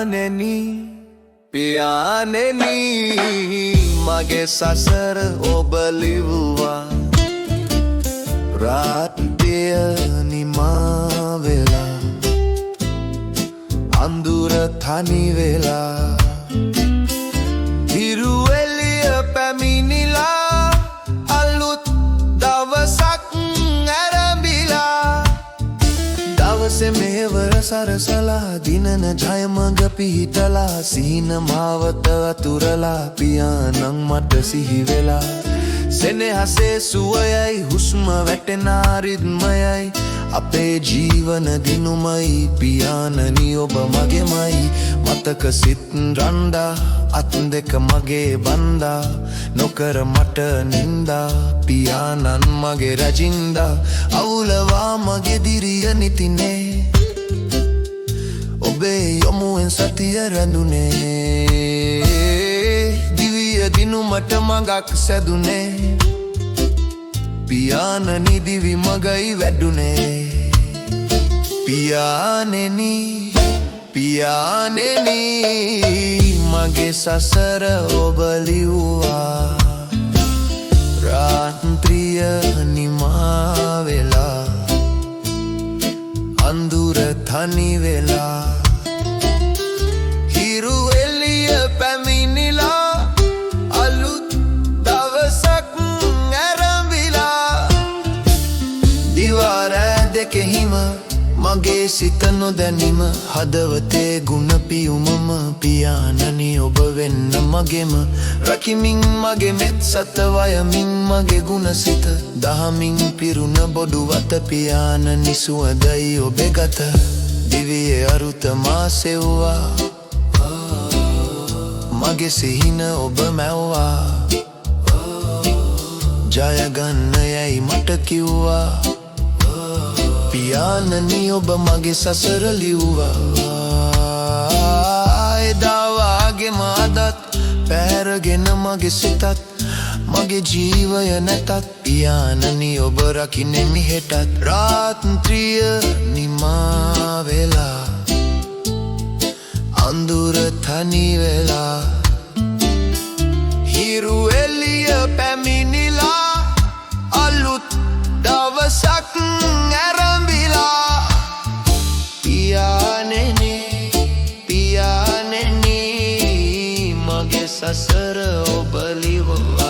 පියාණෙනි පියාණෙනි මගේ සසර ඔබ ලිව්වා රාත්‍රිය නිමා වෙලා අඳුර තනි වෙලා හිරු එළිය පැමිණිලා අලුත් දවසක් ඇරඹිලා දවසේ මෙහෙවර සරසලා දිනන ජයමඟ පිහිටලා සීන මාවත අතුරලා පියාණන් මට සිහි වෙලා සෙනෙහසේ සුවයයි හුස්ම වැටෙන රිද්මයයි අපේ ජීවන දිනුමයි පියාණනි ඔබ මගේමයි මතක සිත් රණ්ඩා අත් දෙක මගේ බන්දා නොකර මට නින්දා පියාණන් මගේ රජින්දා අවුලවා මගේ දිරිය නිතිනේ ඔබේ යොමුවෙන් සතිය රැඳුනේ දිවිය දිනුමට මඟක් සැදුනේ පියාණනි දිවි මගයි වැඩුනේ පියාණෙනි පියාණෙනි මගේ සසර ඔබ ලිව්වා රාත්‍රිය නිමා වෙලා අඳුර තනි වෙලා හිරු එළිය පැමිණිලා අලුත් දවසක් ඇරඹිලා දිවා රෑ දෙකෙහිම මගේ සිත නොදැනීම හදවතේ ගුණ පියුමම පියාණනි ඔබ වෙන්න මගෙම රකිමින් මගේ මෙත් සත වයමින් මගේ ගුණ සිත දහමින් පිරුණ බොඩු වත පියාණනි සුවඳයි ඔබේ ගත දිවියේ අරුත මා සෙව්වා මගේ සිහින ඔබ මැව්වා ජය ගන්න යයි මට කිව්වා පියාණනි ඔබ මගේ සසර ලිව්වා එදා වාගේම අදත් පැහැරගෙන මගේ සිතත් මගේ ජීවය නැතත් පියාණනි ඔබ රකින්නෙමි හෙටත් රාත්‍රිය නිමා වෙලා අඳුර තනි වෙලා හිරු එළිය පැමිණිලා අලුත් දවසක් ඇරඹිලා පියාණෙනි පියාණෙනි මගේ සසර ඔබ ලිව්වා